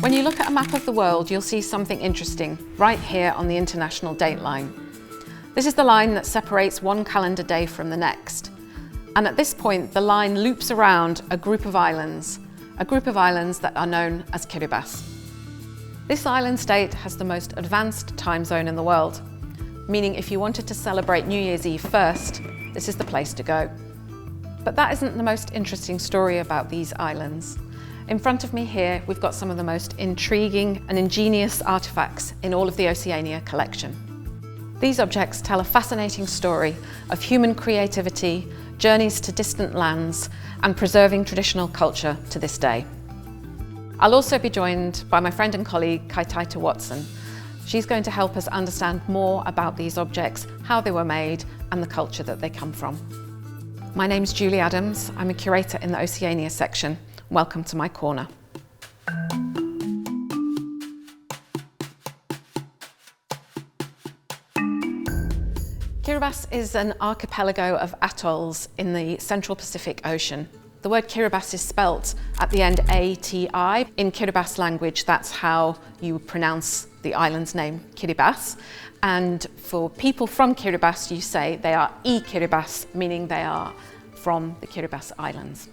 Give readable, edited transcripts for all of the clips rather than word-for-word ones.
When you look at a map of the world, you'll see something interesting right here on the international date line. This is the line that separates one calendar day from the next. And at this point, the line loops around a group of islands that are known as Kiribati. This island state has the most advanced time zone in the world, meaning if you wanted to celebrate New Year's Eve first, this is the place to go. But that isn't the most interesting story about these islands. In front of me here, we've got some of the most intriguing and ingenious artifacts in all of the Oceania collection. These objects tell a fascinating story of human creativity, journeys to distant lands, and preserving traditional culture to this day. I'll also be joined by my friend and colleague, Kaetaeta Watson. She's going to help us understand more about these objects, how they were made, and the culture that they come from. My name's Julie Adams. I'm a curator in the Oceania section. Welcome to my corner. Kiribati is an archipelago of atolls in the Central Pacific Ocean. The word Kiribati is spelt at the end A-T-I. In Kiribati language, that's how you pronounce the island's name, Kiribati. And for people from Kiribati, you say they are i-Kiribati, meaning they are from the Kiribati Islands.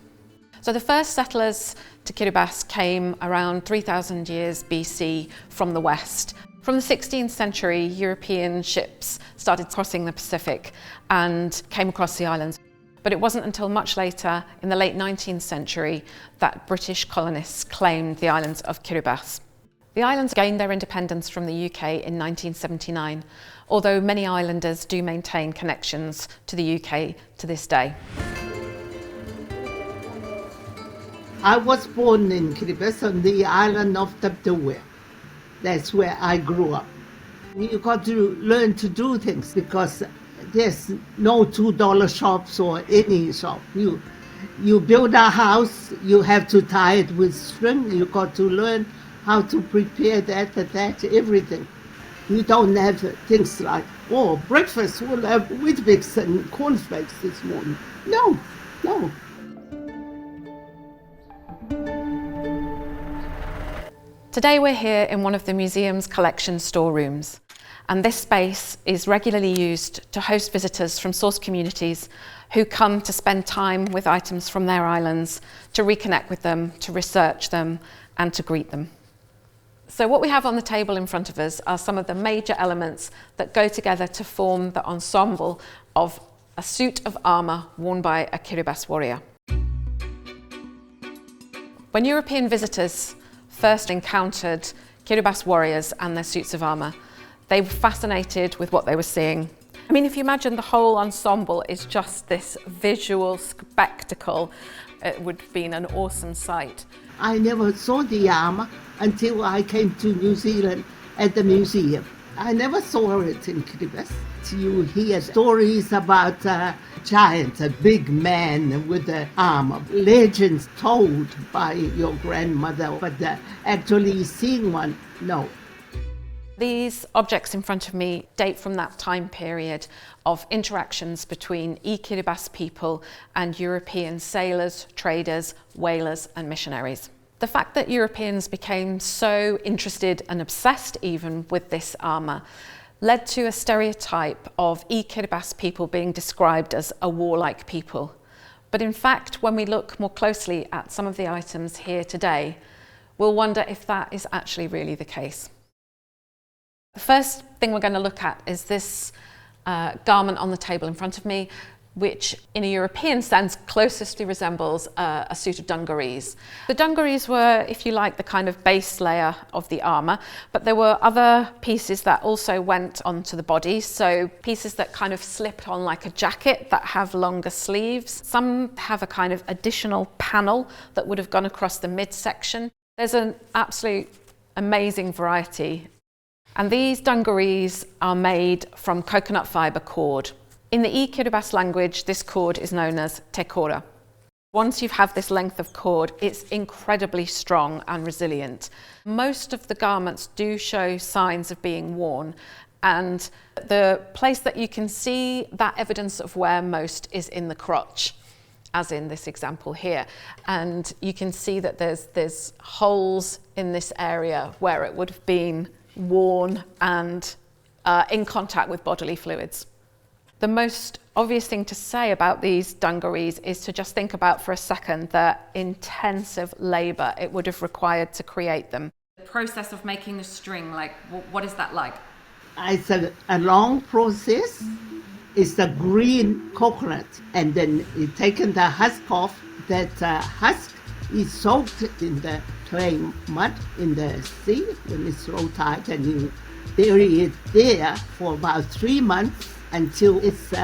So the first settlers to Kiribati came around 3,000 years BC from the west. From the 16th century, European ships started crossing the Pacific and came across the islands. But it wasn't until much later, in the late 19th century, that British colonists claimed the islands of Kiribati. The islands gained their independence from the UK in 1979, although many islanders do maintain connections to the UK to this day. I was born in Kiribati on the island of Tarawa. That's where I grew up. You got to learn to do things because there's no $2 shops or any shop. You build a house, you have to tie it with string. You got to learn how to prepare that, everything. You don't have things like, oh, breakfast, we'll have Weetabix and cornflakes this morning. No. Today we're here in one of the museum's collection storerooms, and this space is regularly used to host visitors from source communities who come to spend time with items from their islands, to reconnect with them, to research them, and to greet them. So what we have on the table in front of us are some of the major elements that go together to form the ensemble of a suit of armour worn by a Kiribati warrior. When European visitors first encountered Kiribati warriors and their suits of armour, they were fascinated with what they were seeing. I mean, if you imagine the whole ensemble is just this visual spectacle, it would have been an awesome sight. I never saw the armor until I came to New Zealand at the museum. I never saw it in Kiribati. You hear stories about a giant, a big man with the armor, legends told by your grandmother, but actually seeing one, no. These objects in front of me date from that time period of interactions between Kiribati people and European sailors, traders, whalers and missionaries. The fact that Europeans became so interested and obsessed even with this armour led to a stereotype of Kiribati people being described as a warlike people. But in fact, when we look more closely at some of the items here today, we'll wonder if that is actually really the case. The first thing we're going to look at is this garment on the table in front of me, which in a European sense closely resembles a suit of dungarees. The dungarees were, if you like, the kind of base layer of the armour, but there were other pieces that also went onto the body, so pieces that kind of slip on like a jacket that have longer sleeves. Some have a kind of additional panel that would have gone across the midsection. There's an absolute amazing variety. And these dungarees are made from coconut fibre cord. In the Kiribati language, this cord is known as te kora. Once you have this length of cord, it's incredibly strong and resilient. Most of the garments do show signs of being worn, and the place that you can see that evidence of wear most is in the crotch. as in this example here. And you can see that there's holes in this area where it would have been worn and in contact with bodily fluids. The most obvious thing to say about these dungarees is to just think about for a second the intensive labour it would have required to create them. The process of making the string, like, what is that like? It's a long process. It's the green coconut, and then you taken the husk off. That husk is soaked in the clay mud in the sea when it's low tide, and you bury it there for about 3 months until it's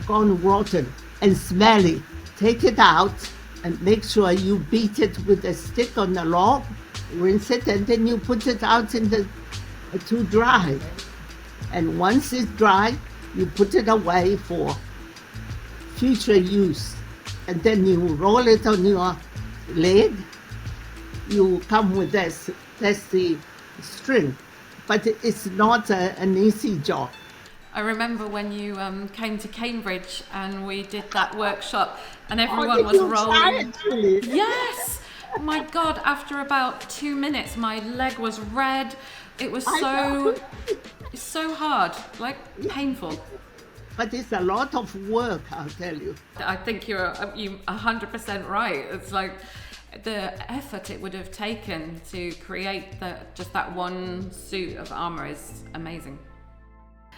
gone rotten and smelly. Take it out and make sure you beat it with a stick on the log, rinse it, and then you put it out in the to dry. And once it's dry, you put it away for future use. And then you roll it on your leg. You come with this. That's the string. But it's not an easy job. I remember when you came to Cambridge and we did that workshop and everyone was rolling. Yes! My God, after about 2 minutes, my leg was red. It was so hard, like painful. But it's a lot of work, I'll tell you. I think you're 100% right. It's like the effort it would have taken to create just that one suit of armour is amazing.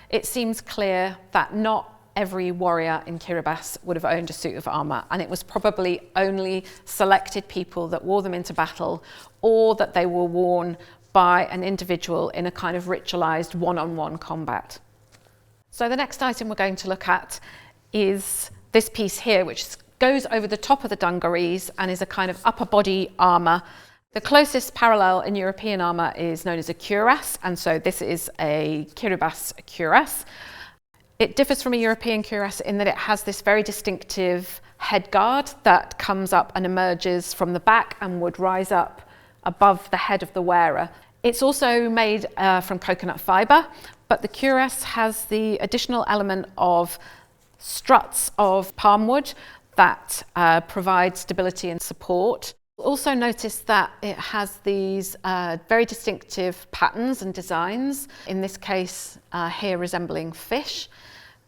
It seems clear that not every warrior in Kiribati would have owned a suit of armour, and it was probably only selected people that wore them into battle, or that they were worn by an individual in a kind of ritualised one-on-one combat. So the next item we're going to look at is this piece here, which goes over the top of the dungarees and is a kind of upper body armour. The closest parallel in European armour is known as a cuirass, and so this is a Kiribati cuirass. It differs from a European cuirass in that it has this very distinctive head guard that comes up and emerges from the back and would rise up above the head of the wearer. It's also made from coconut fibre, but the cuirass has the additional element of struts of palm wood that provide stability and support. Also notice that it has these very distinctive patterns and designs, in this case here resembling fish,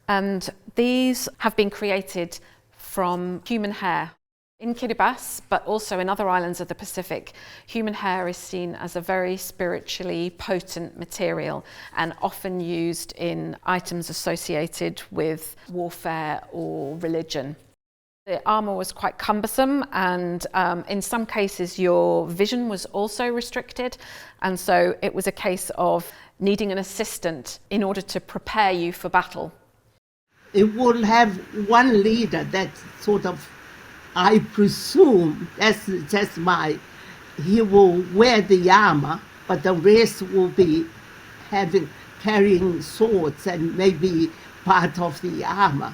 and these have been created from human hair. In Kiribati, but also in other islands of the Pacific, human hair is seen as a very spiritually potent material and often used in items associated with warfare or religion. The armour was quite cumbersome, and in some cases your vision was also restricted, and so it was a case of needing an assistant in order to prepare you for battle. It will have one leader that sort of, I presume, that's just he will wear the armour, but the rest will be carrying swords and maybe part of the armour.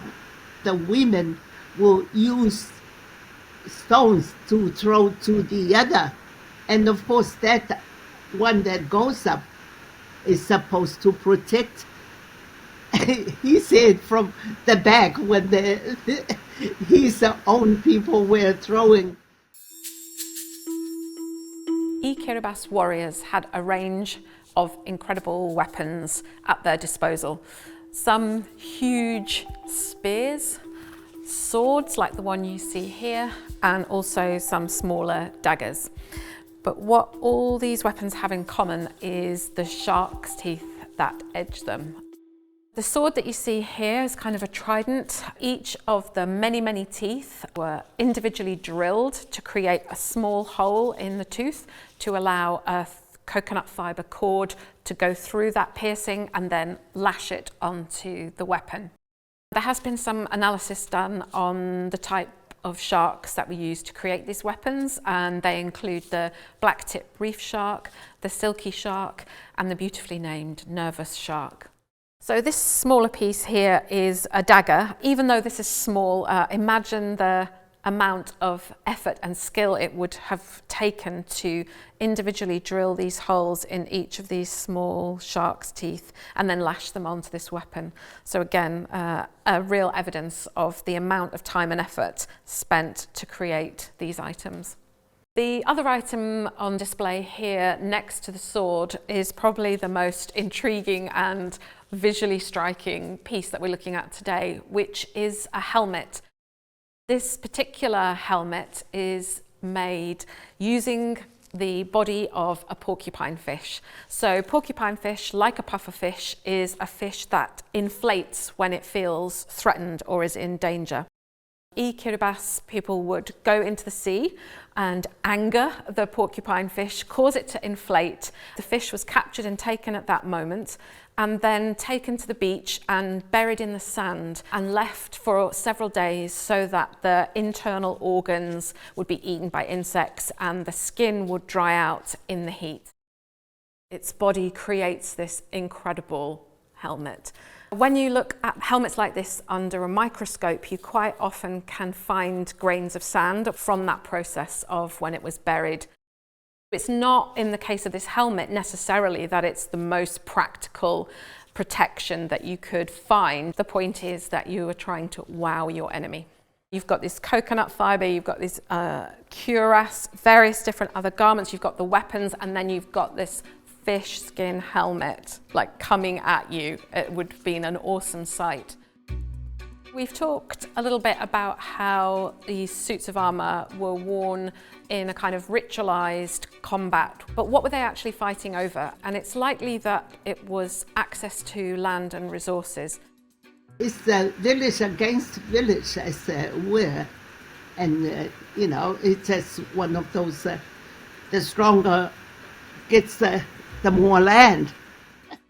The women will use stones to throw to the other. And of course that one that goes up is supposed to protect, he said, from the back when his own people were throwing. Kiribati warriors had a range of incredible weapons at their disposal. Some huge spears, swords like the one you see here, and also some smaller daggers. But what all these weapons have in common is the shark's teeth that edge them. The sword that you see here is kind of a trident. Each of the many teeth were individually drilled to create a small hole in the tooth to allow a coconut fibre cord to go through that piercing and then lash it onto the weapon. There has been some analysis done on the type of sharks that we use to create these weapons, and they include the blacktip reef shark, the silky shark, and the beautifully named nervous shark. So this smaller piece here is a dagger. Even though this is small, imagine the amount of effort and skill it would have taken to individually drill these holes in each of these small shark's teeth and then lash them onto this weapon. So again, a real evidence of the amount of time and effort spent to create these items. The other item on display here next to the sword is probably the most intriguing and visually striking piece that we're looking at today, which is a helmet. This particular helmet is made using the body of a porcupine fish. So porcupine fish, like a puffer fish, is a fish that inflates when it feels threatened or is in danger. Kiribati people would go into the sea and anger the porcupine fish, cause it to inflate. The fish was captured and taken at that moment and then taken to the beach and buried in the sand and left for several days so that the internal organs would be eaten by insects and the skin would dry out in the heat. Its body creates this incredible helmet. When you look at helmets like this under a microscope, you quite often can find grains of sand from that process of when it was buried. It's not in the case of this helmet necessarily that it's the most practical protection that you could find. The point is that you are trying to wow your enemy. You've got this coconut fibre, you've got this cuirass, various different other garments, you've got the weapons, and then you've got this fish skin helmet like coming at you. It would have been an awesome sight. We've talked a little bit about how these suits of armour were worn in a kind of ritualised combat, but what were they actually fighting over? And it's likely that it was access to land and resources. It's village against village as war, and you know, it's just one of those, the stronger gets the more land.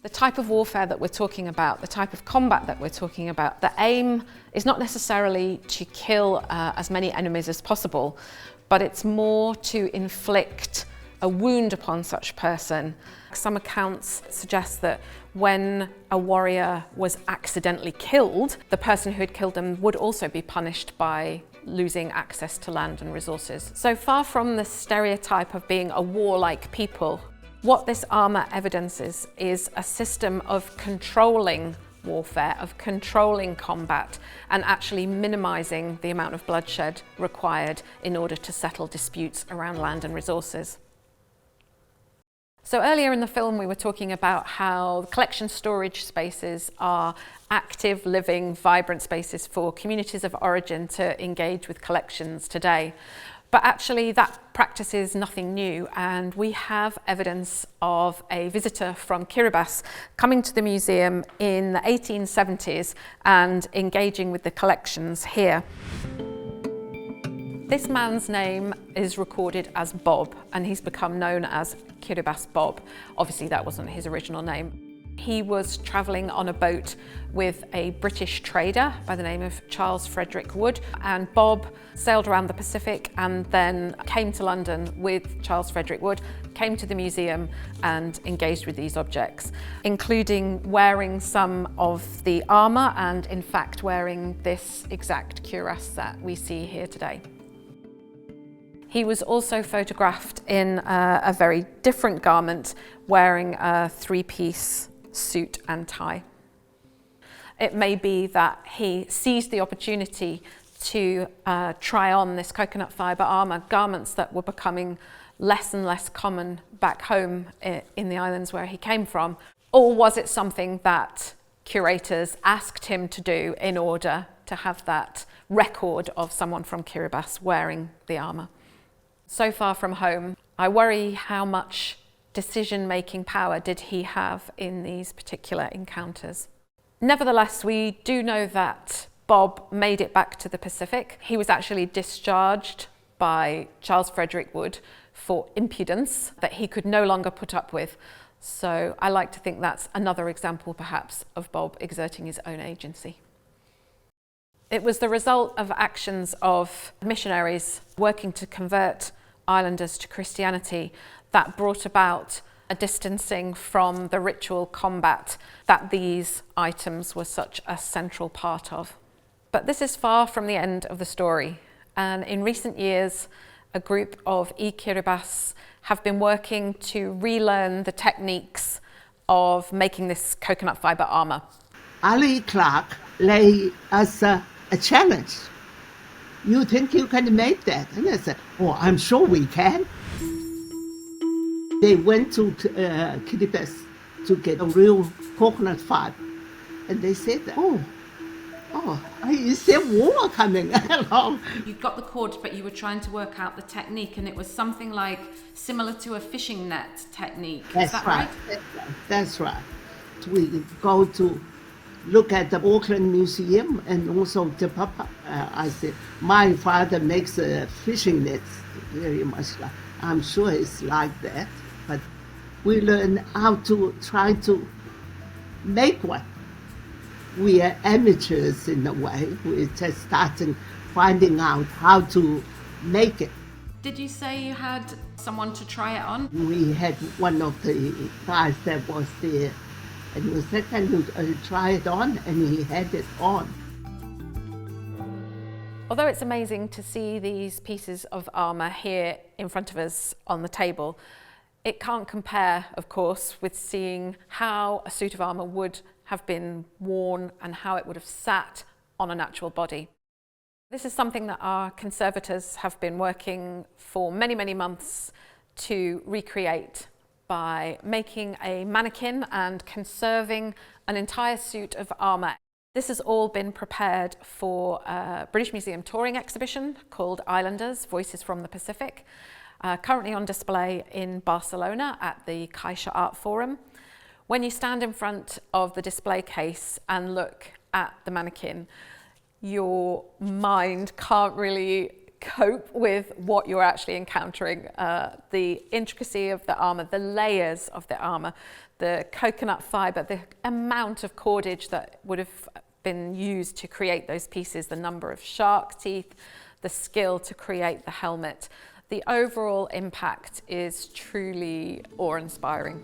The type of warfare that we're talking about, the type of combat that we're talking about, the aim is not necessarily to kill as many enemies as possible, but it's more to inflict a wound upon such person. Some accounts suggest that when a warrior was accidentally killed, the person who had killed them would also be punished by losing access to land and resources. So far from the stereotype of being a warlike people, what this armour evidences is a system of controlling warfare, of controlling combat, and actually minimising the amount of bloodshed required in order to settle disputes around land and resources. So earlier in the film we were talking about how collection storage spaces are active, living, vibrant spaces for communities of origin to engage with collections today. But actually that practice is nothing new, and we have evidence of a visitor from Kiribati coming to the museum in the 1870s and engaging with the collections here. This man's name is recorded as Bob, and he's become known as Kiribati Bob. Obviously that wasn't his original name. He was travelling on a boat with a British trader by the name of Charles Frederick Wood, and Bob sailed around the Pacific and then came to London with Charles Frederick Wood, came to the museum and engaged with these objects, including wearing some of the armour and in fact wearing this exact cuirass that we see here today. He was also photographed in a very different garment, wearing a three-piece suit and tie. It may be that he seized the opportunity to try on this coconut fibre armour, garments that were becoming less and less common back home in the islands where he came from. Or was it something that curators asked him to do in order to have that record of someone from Kiribati wearing the armour? So far from home, I worry how much decision-making power did he have in these particular encounters. Nevertheless, we do know that Bob made it back to the Pacific. He was actually discharged by Charles Frederick Wood for impudence that he could no longer put up with. So I like to think that's another example perhaps of Bob exerting his own agency. It was the result of actions of missionaries working to convert islanders to Christianity that brought about a distancing from the ritual combat that these items were such a central part of. But this is far from the end of the story. And in recent years, a group of e-Kiribati have been working to relearn the techniques of making this coconut fibre armour. Ali Clark laid us a challenge. You think you can make that? And I said, oh, I'm sure we can. They went to Kiribati to get a real coconut fibre. And they said, oh, is there war coming along? You got the cord, but you were trying to work out the technique, and it was something like similar to a fishing net technique. That's Is that right? That's right. We go to look at the Auckland Museum and also the Papa. I said, my father makes a fishing net very much like, I'm sure it's like that, but we learn how to try to make one. We are amateurs in a way. We're just starting finding out how to make it. Did you say you had someone to try it on? We had one of the guys that was there, and we said, can you try it on? And he had it on. Although it's amazing to see these pieces of armour here in front of us on the table, it can't compare, of course, with seeing how a suit of armour would have been worn and how it would have sat on a natural body. This is something that our conservators have been working for many, many months to recreate by making a mannequin and conserving an entire suit of armour. This has all been prepared for a British Museum touring exhibition called Islanders, Voices from the Pacific, currently on display in Barcelona at the Caixa Art Forum. When you stand in front of the display case and look at the mannequin, your mind can't really cope with what you're actually encountering. The intricacy of the armour, the layers of the armour, the coconut fibre, the amount of cordage that would have been used to create those pieces, the number of shark teeth, the skill to create the helmet. The overall impact is truly awe-inspiring.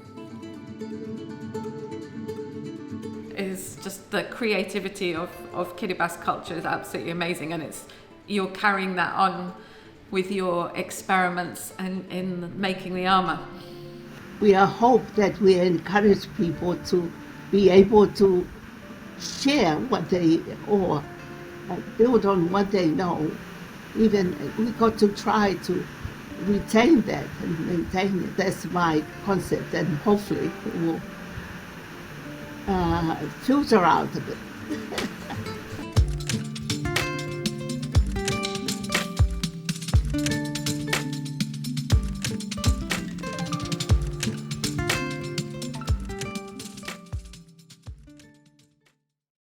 Is just the creativity of Kiribati culture is absolutely amazing, and you're carrying that on with your experiments and in making the armour. We hope that we encourage people to be able to share what they, or build on what they know. Even we got to try to retain that and maintain it. That's my concept, and hopefully it will filter out a bit.